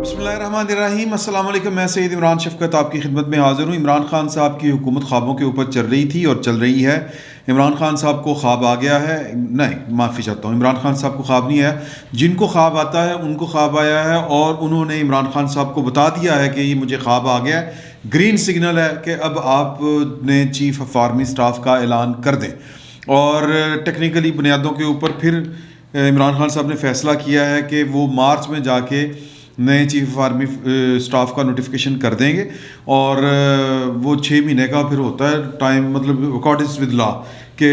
بسم اللہ الرحمن الرحیم۔ السلام علیکم، میں سید عمران شفقت آپ کی خدمت میں حاضر ہوں۔ عمران خان صاحب کی حکومت خوابوں کے اوپر چل رہی تھی اور چل رہی ہے۔ عمران خان صاحب کو خواب آ گیا ہے، نہیں معافی چاہتا ہوں، عمران خان صاحب کو خواب نہیں ہے، جن کو خواب آتا ہے ان کو خواب آیا ہے اور انہوں نے عمران خان صاحب کو بتا دیا ہے کہ یہ مجھے خواب آ گیا ہے، گرین سگنل ہے کہ اب آپ نے چیف آف آرمی اسٹاف کا اعلان کر دیں۔ اور ٹیکنیکلی بنیادوں کے اوپر پھر عمران خان صاحب نے فیصلہ کیا ہے کہ وہ مارچ میں جا کے نئے چیف آف آرمی اسٹاف کا نوٹیفیکیشن کر دیں گے، اور وہ 6 مہینے کا پھر ہوتا ہے ٹائم، مطلب اکارڈنس ود لا، کہ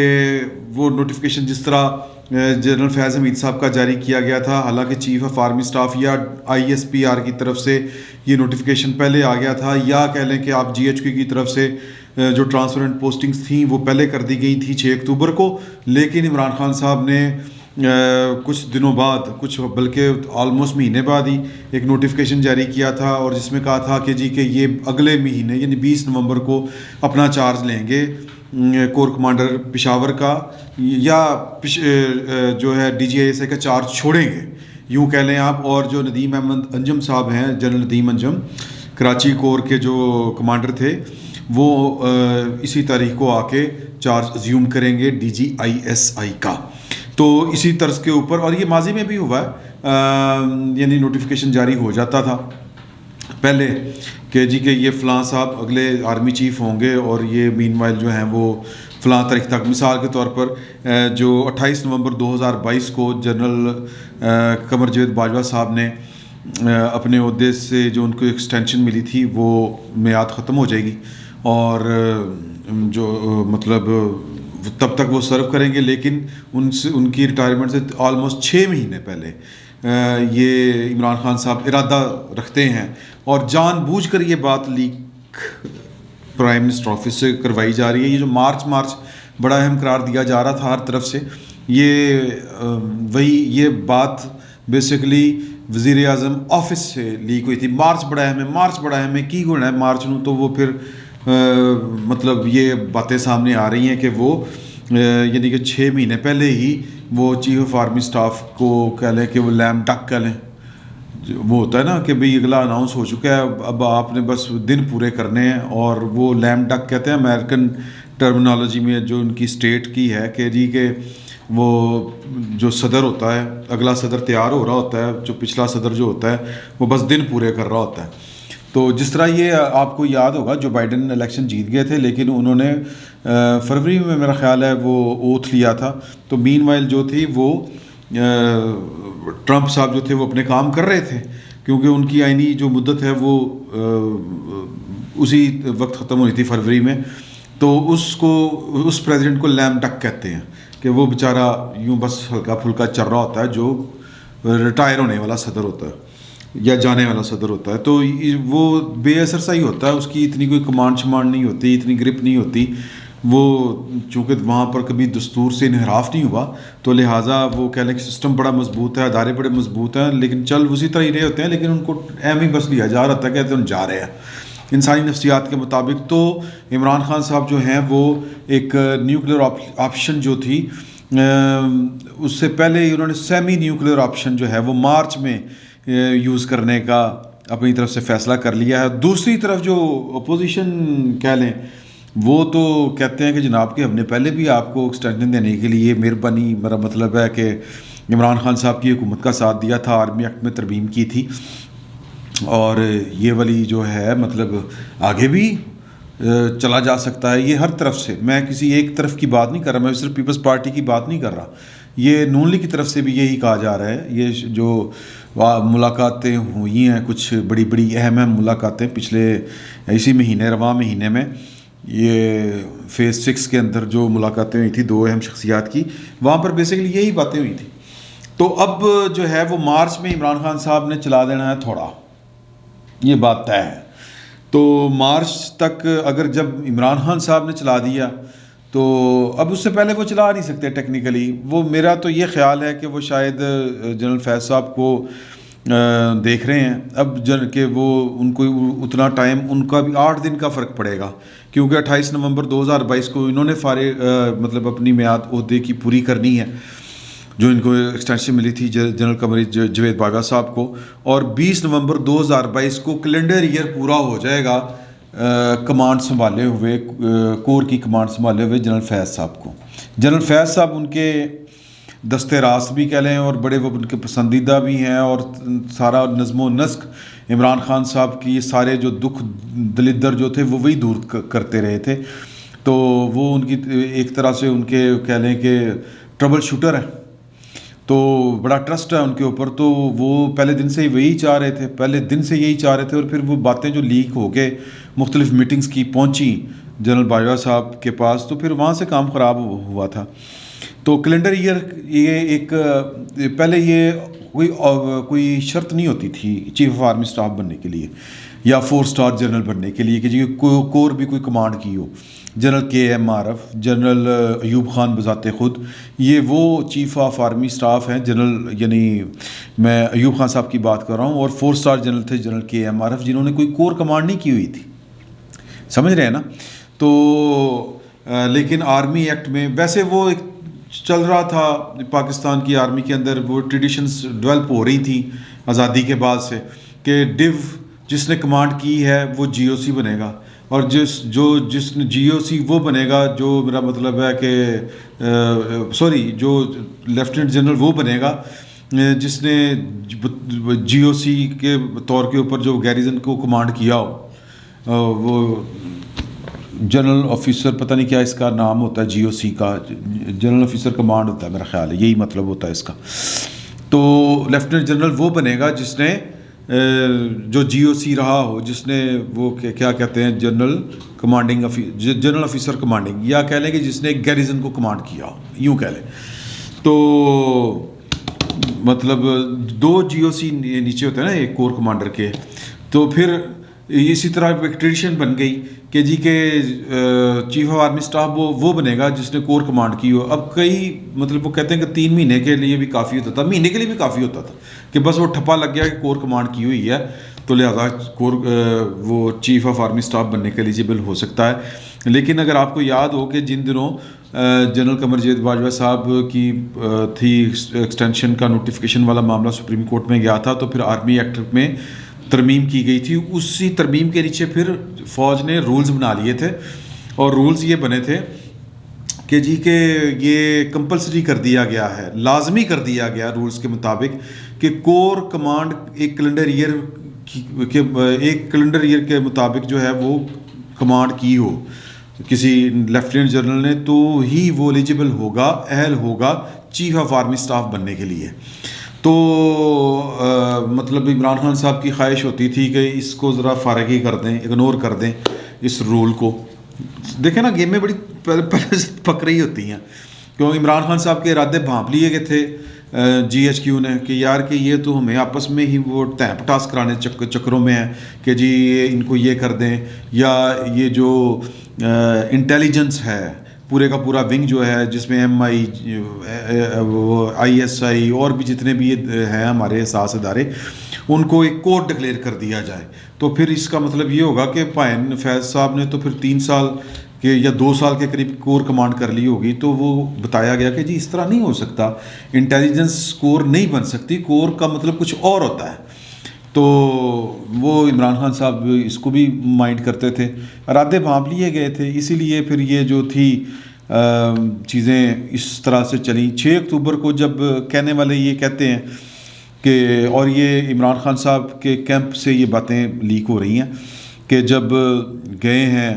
وہ نوٹیفیکیشن جس طرح جنرل فیض حمید صاحب کا جاری کیا گیا تھا، حالانکہ چیف آف آرمی اسٹاف یا ISPR کی طرف سے یہ نوٹیفیکیشن پہلے آ گیا تھا، یا کہہ لیں کہ آپ GHQ کی طرف سے جو ٹرانسفرنٹ پوسٹنگز تھیں وہ پہلے کر دی گئی تھی 6 اکتوبر کو، لیکن عمران خان صاحب نے کچھ دنوں بعد، کچھ بلکہ آلموسٹ مہینے بعد ہی ایک نوٹیفیکیشن جاری کیا تھا، اور جس میں کہا تھا کہ جی کہ یہ اگلے مہینے یعنی 20 نومبر کو اپنا چارج لیں گے کور کمانڈر پشاور کا، یا جو ہے DGISA کا چارج چھوڑیں گے، یوں کہہ لیں آپ۔ اور جو ندیم احمد انجم صاحب ہیں، جنرل ندیم انجم، کراچی کور کے جو کمانڈر تھے، وہ اسی تاریخ کو آ کے چارج ازیوم کریں گے DGISI کا۔ تو اسی طرز کے اوپر، اور یہ ماضی میں بھی ہوا ہے، یعنی نوٹیفیکیشن جاری ہو جاتا تھا پہلے کہ جی کہ یہ فلاں صاحب اگلے آرمی چیف ہوں گے، اور یہ مین وائل جو ہیں وہ فلاں تاریخ تک، مثال کے طور پر جو 28 نومبر 2022 کو جنرل قمر جاوید باجوہ صاحب نے اپنے عہدے سے جو ان کو ایکسٹینشن ملی تھی وہ میعاد ختم ہو جائے گی، اور جو مطلب تب تک وہ سرو کریں گے، لیکن ان کی ریٹائرمنٹ سے آلموسٹ 6 مہینے پہلے یہ عمران خان صاحب ارادہ رکھتے ہیں، اور جان بوجھ کر یہ بات لیک پرائم منسٹر آفس سے کروائی جا رہی ہے۔ یہ جو مارچ بڑا اہم قرار دیا جا رہا تھا ہر طرف سے، یہ بات بیسیکلی وزیر اعظم آفس سے لیک ہوئی تھی۔ مارچ بڑا اہم ہے کی گونا ہے مارچ نو، تو وہ پھر مطلب یہ باتیں سامنے آ رہی ہیں کہ وہ یعنی کہ 6 مہینے پہلے ہی وہ چیف آف آرمی اسٹاف کو کہہ لیں کہ وہ لیم ڈک کہہ لیں، وہ ہوتا ہے نا کہ بھئی اگلا اناؤنس ہو چکا ہے، اب آپ نے بس دن پورے کرنے ہیں، اور وہ لیم ڈک کہتے ہیں امریکن ٹرمنالوجی میں، جو ان کی اسٹیٹ کی ہے کہ جی کہ وہ جو صدر ہوتا ہے، اگلا صدر تیار ہو رہا ہوتا ہے، جو پچھلا صدر جو ہوتا ہے وہ بس دن پورے کر رہا ہوتا ہے۔ تو جس طرح یہ آپ کو یاد ہوگا جو بائیڈن الیکشن جیت گئے تھے، لیکن انہوں نے فروری میں میرا خیال ہے وہ اوتھ لیا تھا، تو مین وائل جو تھی وہ ٹرمپ صاحب جو تھے وہ اپنے کام کر رہے تھے، کیونکہ ان کی آئینی جو مدت ہے وہ اسی وقت ختم ہوئی تھی فروری میں، تو اس پریزیڈنٹ کو لیم ڈک کہتے ہیں کہ وہ بیچارہ یوں بس ہلکا پھلکا چل رہا ہوتا ہے، جو ریٹائر ہونے والا صدر ہوتا ہے یا جانے والا صدر ہوتا ہے، تو وہ بے اثر سا ہی ہوتا ہے، اس کی اتنی کوئی کمانڈ شمانڈ نہیں ہوتی، اتنی گرپ نہیں ہوتی، وہ چونکہ وہاں پر کبھی دستور سے انحراف نہیں ہوا، تو لہٰذا وہ کہہ لیں کہ سسٹم بڑا مضبوط ہے، ادارے بڑے مضبوط ہیں، لیکن چل اسی طرح ہی رہے ہوتے ہیں، لیکن ان کو اہم ہی بس لیا جا رہا تھا کہ ہم جا رہے ہیں انسانی نفسیات کے مطابق۔ تو عمران خان صاحب جو ہیں وہ ایک نیوکلیر آپشن جو تھی، اس سے پہلے ہی انہوں نے سیمی نیوکلیر آپشن جو ہے وہ مارچ میں یوز کرنے کا اپنی طرف سے فیصلہ کر لیا ہے۔ دوسری طرف جو اپوزیشن کہہ لیں، وہ تو کہتے ہیں کہ جناب کہ ہم نے پہلے بھی آپ کو ایکسٹینشن دینے کے لیے مہربانی، میرا مطلب ہے کہ عمران خان صاحب کی حکومت کا ساتھ دیا تھا، آرمی ایکٹ میں ترمیم کی تھی، اور یہ والی جو ہے مطلب آگے بھی چلا جا سکتا ہے۔ یہ ہر طرف سے، میں کسی ایک طرف کی بات نہیں کر رہا، میں صرف پیپلز پارٹی کی بات نہیں کر رہا، یہ نون لیگ کی طرف سے بھی یہی کہا جا رہا ہے۔ یہ جو ملاقاتیں ہوئی ہیں، کچھ بڑی اہم ملاقاتیں پچھلے اسی رواں مہینے میں، یہ فیز 6 کے اندر جو ملاقاتیں ہوئی تھیں 2 اہم شخصیات کی، وہاں پر بیسیکلی یہی باتیں ہوئی تھیں۔ تو اب جو ہے وہ مارچ میں عمران خان صاحب نے چلا دینا ہے تھوڑا، یہ بات طے ہے۔ تو مارچ تک اگر جب عمران خان صاحب نے چلا دیا تو اب اس سے پہلے وہ چلا نہیں سکتے ٹیکنیکلی۔ وہ میرا تو یہ خیال ہے کہ وہ شاید جنرل فیض صاحب کو دیکھ رہے ہیں اب کہ وہ ان کو اتنا ٹائم، ان کا بھی 8 دن کا فرق پڑے گا، کیونکہ 28 نومبر 2022 کو انہوں نے مطلب اپنی میعاد عہدے کی پوری کرنی ہے۔ جو ان کو ایکسٹینشن ملی تھی جنرل قمر جاوید باجوہ صاحب کو، اور 20 نومبر 2022 کو کیلنڈر ایئر پورا ہو جائے گا کمانڈ سنبھالے ہوئے، کور کی کمانڈ سنبھالے ہوئے جنرل فیض صاحب کو۔ جنرل فیض صاحب ان کے دستے راست بھی کہہ لیں، اور بڑے وہ ان کے پسندیدہ بھی ہیں، اور سارا نظم و نسق عمران خان صاحب کی سارے جو دکھ دلدر جو تھے وہ وہی دور کرتے رہے تھے، تو وہ ان کی ایک طرح سے ان کے کہہ لیں کہ ٹربل شوٹر ہیں، تو بڑا ٹرسٹ ہے ان کے اوپر، تو وہ پہلے دن سے وہی چاہ رہے تھے، اور پھر وہ باتیں جو لیک ہو کے مختلف میٹنگز کی پہنچی جنرل باجوہ صاحب کے پاس، تو پھر وہاں سے کام خراب ہوا تھا۔ تو کیلنڈر ایئر یہ ایک پہلے یہ کوئی شرط نہیں ہوتی تھی چیف آف آرمی اسٹاف بننے کے لیے یا 4 اسٹار جنرل بننے کے لیے کہ جی کور بھی کوئی کمانڈ کی ہو۔ جنرل کے ایم عارف، جنرل ایوب خان بذات خود، یہ وہ چیف آف آرمی اسٹاف ہیں جنرل، یعنی میں ایوب خان صاحب کی بات کر رہا ہوں، اور 4 اسٹار جنرل تھے جنرل کے ایم عارف، جنہوں نے کوئی کور کمانڈ نہیں کی ہوئی تھی، سمجھ رہے ہیں نا۔ تو لیکن آرمی ایکٹ میں ویسے وہ ایک چل رہا تھا پاکستان کی آرمی کے اندر، وہ ٹریڈیشنز ڈیولپ ہو رہی تھی آزادی کے بعد سے کہ جس نے کمانڈ کی ہے وہ جی او سی بنے گا، اور جس نے جی او سی وہ بنے گا، جو میرا مطلب ہے کہ جو لیفٹیننٹ جنرل وہ بنے گا جس نے جی او سی کے طور کے اوپر جو گیریزن کو کمانڈ کیا ہو، وہ جنرل آفیسر، پتہ نہیں کیا اس کا نام ہوتا ہے جی او سی کا، جنرل آفیسر کمانڈ ہوتا ہے میرا خیال ہے، یہی مطلب ہوتا ہے اس کا۔ تو لیفٹیننٹ جنرل وہ بنے گا جس نے جو جی او سی رہا ہو، جس نے وہ کیا کہتے ہیں جنرل آفیسر کمانڈنگ، یا کہہ لیں کہ جس نے گیریزن کو کمانڈ کیا ہو، یوں کہہ لیں۔ تو مطلب 2 جی او سی نیچے ہوتے ہیں نا ایک کور کمانڈر کے، تو پھر اسی طرح ایک ٹریڈیشن بن گئی کہ جی کہ چیف آف آرمی اسٹاف وہ بنے گا جس نے کور کمانڈ کی ہو۔ اب کئی مطلب وہ کہتے ہیں کہ 3 مہینے کے لیے بھی کافی ہوتا تھا، مہینے کے لیے بھی کافی ہوتا تھا کہ بس وہ ٹھپا لگ گیا کہ کور کمانڈ کی ہوئی ہے، تو لہٰذا وہ چیف آف آرمی اسٹاف بننے کے ایلیجیبل ہو سکتا ہے۔ لیکن اگر آپ کو یاد ہو کہ جن دنوں جنرل قمر جاوید باجوہ صاحب کی تھی ایکسٹینشن کا نوٹیفیکیشن والا معاملہ سپریم کورٹ میں گیا تھا، تو پھر آرمی ایکٹ میں ترمیم کی گئی تھی، اسی ترمیم کے نیچے پھر فوج نے رولز بنا لیے تھے، اور رولز یہ بنے تھے کہ جی کہ یہ کمپلسری کر دیا گیا ہے، لازمی کر دیا گیا رولز کے مطابق کہ کور کمانڈ ایک کیلنڈر ایئر کے مطابق جو ہے وہ کمانڈ کی ہو کسی لیفٹیننٹ جنرل نے، تو ہی وہ ایلیجیبل ہوگا، اہل ہوگا چیف آف آرمی اسٹاف بننے کے لیے۔ تو مطلب عمران خان صاحب کی خواہش ہوتی تھی کہ اس کو ذرا فارغ ہی کر دیں، اگنور کر دیں اس رول کو۔ دیکھیں نا گیم میں بڑی پہلے سے پک رہی ہوتی ہیں، کیونکہ عمران خان صاحب کے ارادے بھانپ لیے گئے تھے جی ایچ کیو نے کہ یار کہ یہ تو ہمیں آپس میں ہی وہ ٹائم پٹاس کرانے چکروں میں ہیں کہ جی ان کو یہ کر دیں، یا یہ جو انٹیلیجنس ہے پورے کا پورا ونگ جو ہے جس میں ایم آئی ایس آئی اور بھی جتنے بھی ہیں ہمارے حساس ادارے، ان کو ایک کور ڈکلیئر کر دیا جائے، تو پھر اس کا مطلب یہ ہوگا کہ پائن فیض صاحب نے تو پھر 3 سال کے یا 2 سال کے قریب کور کمانڈ کر لی ہوگی۔ تو وہ بتایا گیا کہ جی اس طرح نہیں ہو سکتا، انٹیلیجنس کور نہیں بن سکتی، کور کا مطلب کچھ اور ہوتا ہے۔ تو وہ عمران خان صاحب اس کو بھی مائنڈ کرتے تھے، ارادے بھانپ لیے گئے تھے، اسی لیے پھر یہ جو تھی چیزیں اس طرح سے چلیں۔ 6 اکتوبر کو جب کہنے والے یہ کہتے ہیں کہ، اور یہ عمران خان صاحب کے کیمپ سے یہ باتیں لیک ہو رہی ہیں کہ جب گئے ہیں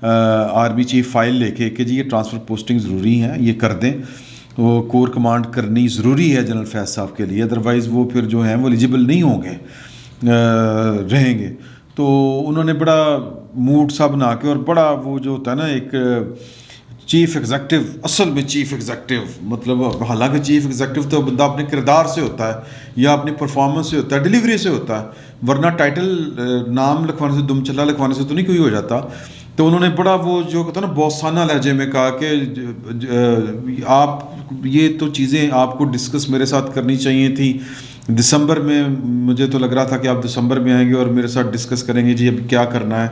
آرمی چیف فائل لے کے کہ جی یہ ٹرانسفر پوسٹنگ ضروری ہیں، یہ کر دیں، وہ کور کمانڈ کرنی ضروری ہے جنرل فیض صاحب کے لیے، ادروائز وہ پھر جو ہیں وہ ایلیجیبل نہیں ہوں گے، رہیں گے۔ تو انہوں نے بڑا موڈ سا بنا کے، اور بڑا وہ جو ہوتا ہے نا ایک چیف ایگزیکٹو، اصل میں چیف ایگزیکٹو مطلب، حالانکہ چیف ایگزیکٹو تو بندہ اپنے کردار سے ہوتا ہے یا اپنی پرفارمنس سے ہوتا ہے، ڈیلیوری سے ہوتا ہے، ورنہ ٹائٹل نام لکھوانے سے، دم چلا لکھوانے سے تو نہیں کوئی ہو جاتا۔ تو انہوں نے بڑا وہ جو کہتا ہے نا بوسانہ لہجے میں کہا کہ آپ یہ تو چیزیں آپ کو ڈسکس میرے ساتھ کرنی چاہیے تھی دسمبر میں، مجھے تو لگ رہا تھا کہ آپ دسمبر میں آئیں گے اور میرے ساتھ ڈسکس کریں گے جی اب کیا کرنا ہے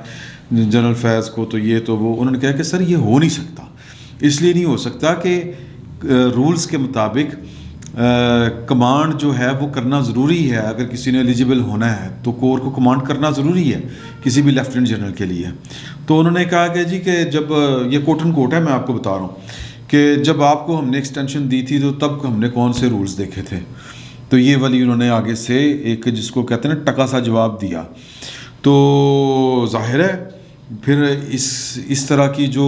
جنرل فیض کو، تو یہ تو وہ انہوں نے کہا کہ سر یہ ہو نہیں سکتا، اس لیے نہیں ہو سکتا کہ رولز کے مطابق کمانڈ جو ہے وہ کرنا ضروری ہے. اگر کسی نے ایلیجیبل ہونا ہے تو کور کو کمانڈ کرنا ضروری ہے کسی بھی لیفٹیننٹ جنرل کے لیے. تو انہوں نے کہا کہ جی کہ جب یہ کوٹ اینڈ کوٹ ہے، میں آپ کو بتا رہا ہوں کہ جب آپ کو ہم نے ایکسٹینشن دی تھی تو تب ہم نے کون سے رولز دیکھے تھے. تو یہ والی انہوں نے آگے سے ایک جس کو کہتے ہیں نا ٹکا سا جواب دیا. تو ظاہر ہے پھر اس طرح کی جو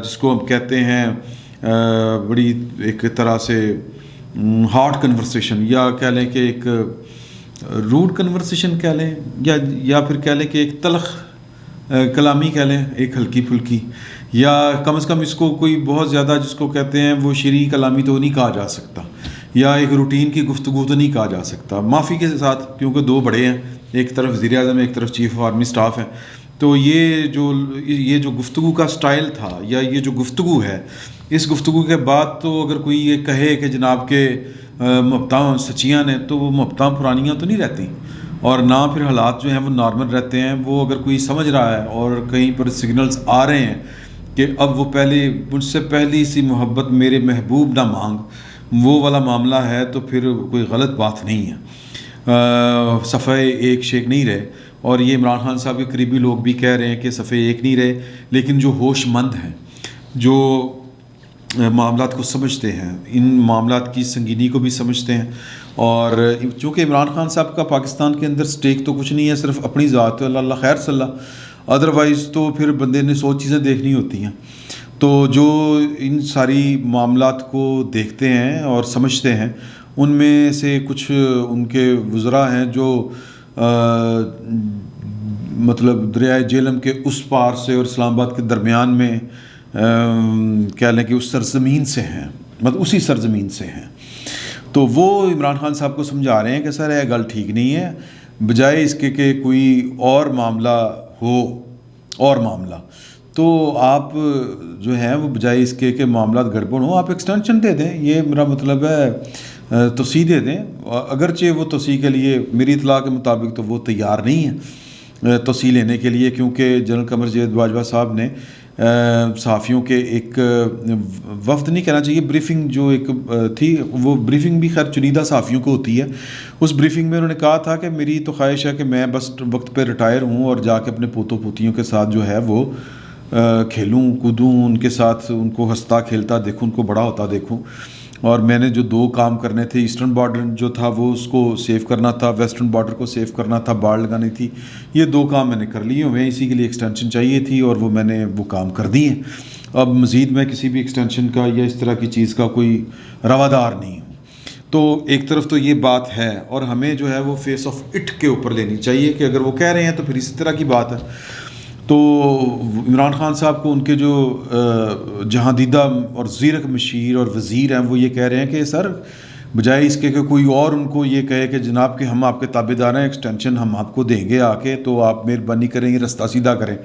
جس کو ہم کہتے ہیں بڑی ایک طرح سے ہارڈ کنورسیشن، یا کہہ لیں کہ ایک روڈ کنورسیشن کہہ لیں، یا پھر کہہ لیں کہ ایک تلخ کلامی کہہ لیں، ایک ہلکی پھلکی، یا کم از کم اس کو کوئی بہت زیادہ جس کو کہتے ہیں وہ شرعی کلامی تو نہیں کہا جا سکتا، یا ایک روٹین کی گفتگو تو نہیں کہا جا سکتا. معافی کے ساتھ، کیونکہ دو بڑے ہیں، ایک طرف وزیر اعظم ہے، ایک طرف چیف آف آرمی اسٹاف ہے. تو یہ جو گفتگو کا سٹائل تھا، یا یہ جو گفتگو ہے، اس گفتگو کے بعد تو اگر کوئی یہ کہے کہ جناب کے مبتاں سچیاں نے، تو وہ مبتاں پرانیاں تو نہیں رہتی، اور نہ پھر حالات جو ہیں وہ نارمل رہتے ہیں. وہ اگر کوئی سمجھ رہا ہے اور کہیں پر سگنلز آ رہے ہیں کہ اب وہ مجھ سے پہلی سی محبت میرے محبوب نہ مانگ، وہ والا معاملہ ہے، تو پھر کوئی غلط بات نہیں ہے. صفحہ ایک شیک نہیں رہے. اور یہ عمران خان صاحب کے قریبی لوگ بھی کہہ رہے ہیں کہ صفحہ ایک نہیں رہے، لیکن جو ہوش مند ہیں، جو معاملات کو سمجھتے ہیں، ان معاملات کی سنگینی کو بھی سمجھتے ہیں. اور چونکہ عمران خان صاحب کا پاکستان کے اندر سٹیک تو کچھ نہیں ہے، صرف اپنی ذات، اللہ خیر صلی اللہ، ادروائز تو پھر بندے نے 100 چیزیں دیکھنی ہوتی ہیں. تو جو ان ساری معاملات کو دیکھتے ہیں اور سمجھتے ہیں، ان میں سے کچھ ان کے وزراء ہیں جو مطلب دریائے جہلم کے اس پار سے اور اسلام آباد کے درمیان میں کہہ لیں کہ اس سرزمین سے ہیں، مطلب اسی سرزمین سے ہیں. تو وہ عمران خان صاحب کو سمجھا رہے ہیں کہ سر یہ گل ٹھیک نہیں ہے، بجائے اس کے کہ کوئی اور معاملہ ہو، اور معاملہ، تو آپ جو ہے وہ بجائے اس کے کہ معاملات گڑبڑ ہوں، آپ ایکسٹینشن دے دیں. یہ میرا مطلب ہے توسیع دے دیں. اگرچہ وہ توسیع کے لیے میری اطلاع کے مطابق تو وہ تیار نہیں ہے توسیع لینے کے لیے، کیونکہ جنرل قمر جاوید باجوہ صاحب نے صحافیوں کے ایک وفد نہیں کہنا چاہیے، بریفنگ جو ایک تھی، وہ بریفنگ بھی خیر چنیدہ صحافیوں کو ہوتی ہے. اس بریفنگ میں انہوں نے کہا تھا کہ میری تو خواہش ہے کہ میں بس وقت پہ ریٹائر ہوں اور جا کے اپنے پوتوں پوتیوں کے ساتھ جو ہے وہ کھیلوں کودوں، ان کے ساتھ ان کو ہنستا کھیلتا دیکھوں، ان کو بڑا ہوتا دیکھوں. اور میں نے جو 2 کام کرنے تھے، ایسٹرن بارڈر جو تھا وہ اس کو سیو کرنا تھا، ویسٹرن بارڈر کو سیو کرنا تھا، باڑ لگانی تھی، یہ 2 کام میں نے کر لیے ہوئے ہیں. اسی کے لیے ایکسٹینشن چاہیے تھی اور میں نے وہ کام کر دی ہیں. اب مزید میں کسی بھی ایکسٹینشن کا یا اس طرح کی چیز کا کوئی روادار نہیں ہوں. تو ایک طرف تو یہ بات ہے، اور ہمیں جو ہے وہ فیس آف اٹ کے اوپر لینی چاہیے کہ اگر وہ کہہ رہے ہیں تو پھر اسی طرح کی بات ہے. تو عمران خان صاحب کو ان کے جو جہاں دیدہ اور زیرک مشیر اور وزیر ہیں، وہ یہ کہہ رہے ہیں کہ سر بجائے اس کے کہ کوئی اور ان کو یہ کہے کہ جناب کہ ہم آپ کے تابع دار ہیں، ایکسٹینشن ہم آپ کو دیں گے آ کے، تو آپ مہربانی کریں یہ رستہ سیدھا کریں.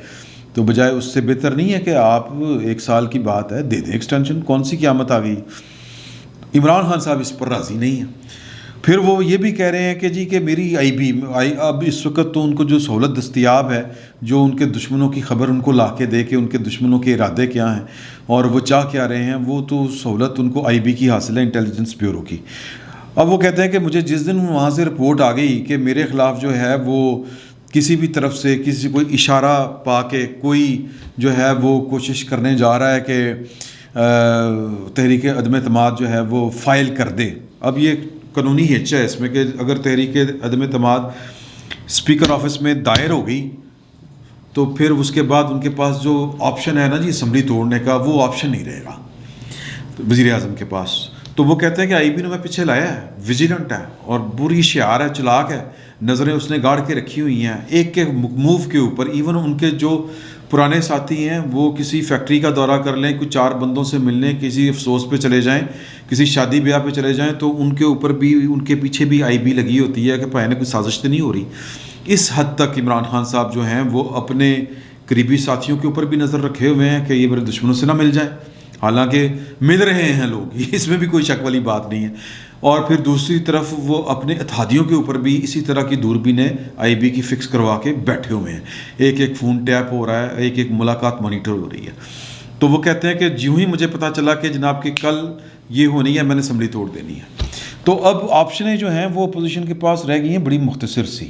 تو بجائے اس سے بہتر نہیں ہے کہ آپ 1 سال کی بات ہے دے دیں ایکسٹینشن، کون سی قیامت آ گئی. عمران خان صاحب اس پر راضی نہیں ہیں. پھر وہ یہ بھی کہہ رہے ہیں کہ جی کہ میری اب اس وقت تو ان کو جو سہولت دستیاب ہے، جو ان کے دشمنوں کی خبر ان کو لا کے دے کہ ان کے دشمنوں کے ارادے کیا ہیں اور وہ چاہ کیا رہے ہیں، وہ تو سہولت ان کو IB کی حاصل ہے، انٹیلیجنس بیورو کی. اب وہ کہتے ہیں کہ مجھے جس دن وہاں سے رپورٹ آ گئی کہ میرے خلاف جو ہے وہ کسی بھی طرف سے کسی کوئی اشارہ پا کے کوئی جو ہے وہ کوشش کرنے جا رہا ہے کہ تحریک عدم اعتماد جو ہے وہ فائل کر دے. اب یہ قانونی ہچ ہے اس میں کہ اگر تحریک عدم اعتماد اسپیکر آفس میں دائر ہو گئی تو پھر اس کے بعد ان کے پاس جو آپشن ہے نا جی اسمبلی توڑنے کا، وہ آپشن نہیں رہے گا وزیر اعظم کے پاس. تو وہ کہتے ہیں کہ IB نے میں پیچھے لایا ہے، ویجیلنٹ ہے اور بری شعار ہے، چلاک ہے، نظریں اس نے گاڑ کے رکھی ہوئی ہیں ایک کے موو کے اوپر. ایون ان کے جو پرانے ساتھی ہیں وہ کسی فیکٹری کا دورہ کر لیں، کچھ 4 بندوں سے ملنے، کسی افسوس پہ چلے جائیں، کسی شادی بیاہ پہ چلے جائیں، تو ان کے اوپر بھی ان کے پیچھے بھی IB لگی ہوتی ہے کہ بھائی نے کوئی سازش تو نہیں ہو رہی. اس حد تک عمران خان صاحب جو ہیں وہ اپنے قریبی ساتھیوں کے اوپر بھی نظر رکھے ہوئے ہیں کہ یہ میرے دشمنوں سے نہ مل جائیں، حالانکہ مل رہے ہیں لوگ، اس میں بھی کوئی شک والی بات نہیں ہے. اور پھر دوسری طرف وہ اپنے اتحادیوں کے اوپر بھی اسی طرح کی دوربینیں IB کی فکس کروا کے بیٹھے ہوئے ہیں. ایک فون ٹیپ ہو رہا ہے، ایک ملاقات مانیٹر ہو رہی ہے. تو وہ کہتے ہیں کہ یوں ہی مجھے پتہ چلا کہ جناب کہ کل یہ ہونی ہے، میں نے اسمبلی توڑ دینی ہے. تو اب آپشنیں جو ہیں وہ اپوزیشن کے پاس رہ گئی ہیں بڑی مختصر سی.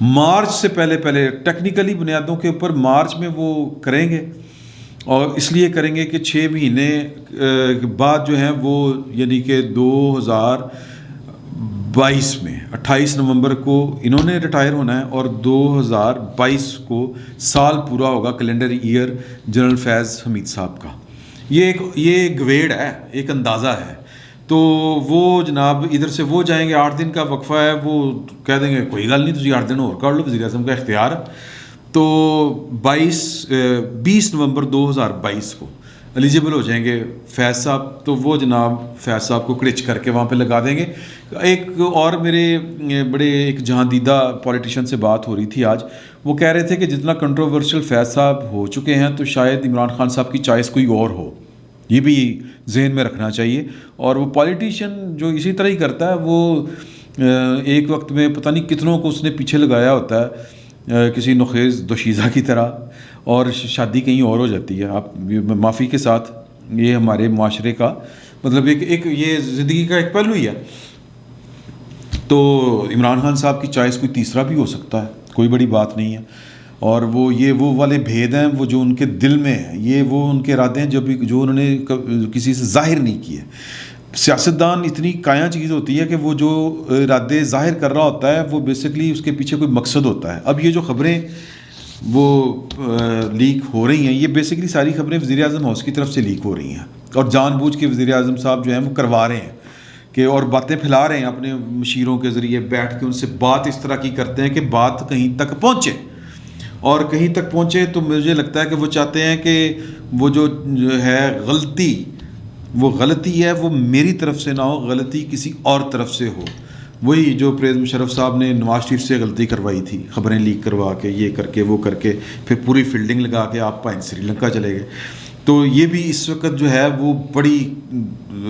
مارچ سے پہلے ٹیکنیکلی بنیادوں کے اوپر مارچ میں وہ کریں گے، اور اس لیے کریں گے کہ 6 مہینے بعد جو ہیں وہ یعنی کہ 2022 میں 28 نومبر کو انہوں نے ریٹائر ہونا ہے، اور 2022 کو سال پورا ہوگا کیلنڈر ایئر جنرل فیض حمید صاحب کا. یہ گویڑ ہے، ایک اندازہ ہے. تو وہ جناب ادھر سے وہ جائیں گے، 8 دن کا وقفہ ہے، وہ کہہ دیں گے کوئی گل نہیں، تجھے 8 دن اور کر لو، وزیر اعظم کا اختیار. تو 20 نومبر 2022 کو ایلیجیبل ہو جائیں گے فیض صاحب. تو وہ جناب فیض صاحب کو کڑچ کر کے وہاں پہ لگا دیں گے. ایک اور میرے بڑے ایک جہاں دیدہ پولیٹیشین سے بات ہو رہی تھی آج، وہ کہہ رہے تھے کہ جتنا کنٹروورشل فیض صاحب ہو چکے ہیں تو شاید عمران خان صاحب کی چوائس کوئی اور ہو. یہ بھی ذہن میں رکھنا چاہیے. اور وہ پولیٹیشین جو اسی طرح ہی کرتا ہے، وہ ایک وقت میں پتہ نہیں کتنوں کو اس نے پیچھے لگایا ہوتا ہے کسی نخیز دوشیزہ کی طرح، اور شادی کہیں اور ہو جاتی ہے. آپ معافی کے ساتھ، یہ ہمارے معاشرے کا مطلب ایک یہ زندگی کا ایک پہلو ہی ہے. تو عمران خان صاحب کی چوائس کوئی تیسرا بھی ہو سکتا ہے، کوئی بڑی بات نہیں ہے. اور وہ والے بھید ہیں وہ جو ان کے دل میں ہیں، یہ وہ ان کے ارادے ہیں جو انہوں نے کسی سے ظاہر نہیں کیے. سیاستدان اتنی کایاں چیز ہوتی ہے کہ وہ جو ارادے ظاہر کر رہا ہوتا ہے وہ بیسکلی اس کے پیچھے کوئی مقصد ہوتا ہے. اب یہ جو خبریں وہ لیک ہو رہی ہیں، یہ بیسکلی ساری خبریں وزیر اعظم ہاؤس کی طرف سے لیک ہو رہی ہیں، اور جان بوجھ کے وزیر اعظم صاحب جو ہیں وہ کروا رہے ہیں کہ، اور باتیں پھیلا رہے ہیں اپنے مشیروں کے ذریعے، بیٹھ کے ان سے بات اس طرح کی کرتے ہیں کہ بات کہیں تک پہنچے. اور کہیں تک پہنچے تو مجھے لگتا ہے کہ وہ چاہتے ہیں کہ وہ جو ہے غلطی ہے وہ میری طرف سے نہ ہو، غلطی کسی اور طرف سے ہو. وہی جو پرویز مشرف صاحب نے نواز شریف سے غلطی کروائی تھی، خبریں لیک کروا کے، یہ کر کے وہ کر کے، پھر پوری فیلڈنگ لگا کے آپ پائن سری لنکا چلے گئے. تو یہ بھی اس وقت جو ہے وہ بڑی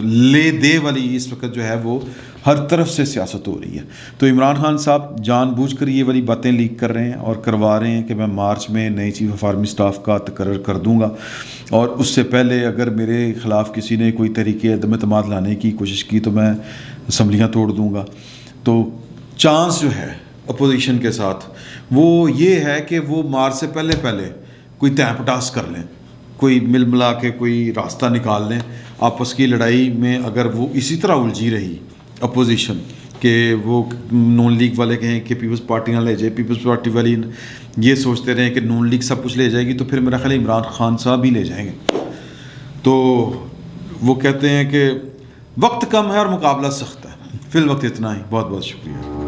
لے دے والی اس وقت جو ہے وہ ہر طرف سے سیاست ہو رہی ہے. تو عمران خان صاحب جان بوجھ کر یہ والی باتیں لیک کر رہے ہیں اور کروا رہے ہیں کہ میں مارچ میں نئی چیف آف آرمی اسٹاف کا تقرر کر دوں گا، اور اس سے پہلے اگر میرے خلاف کسی نے کوئی طریقے عدم اعتماد لانے کی کوشش کی تو میں اسمبلیاں توڑ دوں گا. تو چانس جو ہے اپوزیشن کے ساتھ وہ یہ ہے کہ وہ مارچ سے پہلے کوئی تہہ پٹاس کر لیں، کوئی مل ملا کے کوئی راستہ نکال لیں. آپس کی لڑائی میں اگر وہ اسی طرح الجھی رہی اپوزیشن کہ وہ نون لیگ والے کہیں کہ پیپلز پارٹی نہ لے جائے، پیپلز پارٹی والی یہ سوچتے رہیں کہ نون لیگ سب کچھ لے جائے گی، تو پھر میرا خیال ہے عمران خان صاحب ہی لے جائیں گے. تو وہ کہتے ہیں کہ وقت کم ہے اور مقابلہ سخت ہے. فی الوقت اتنا ہی. بہت بہت شکریہ.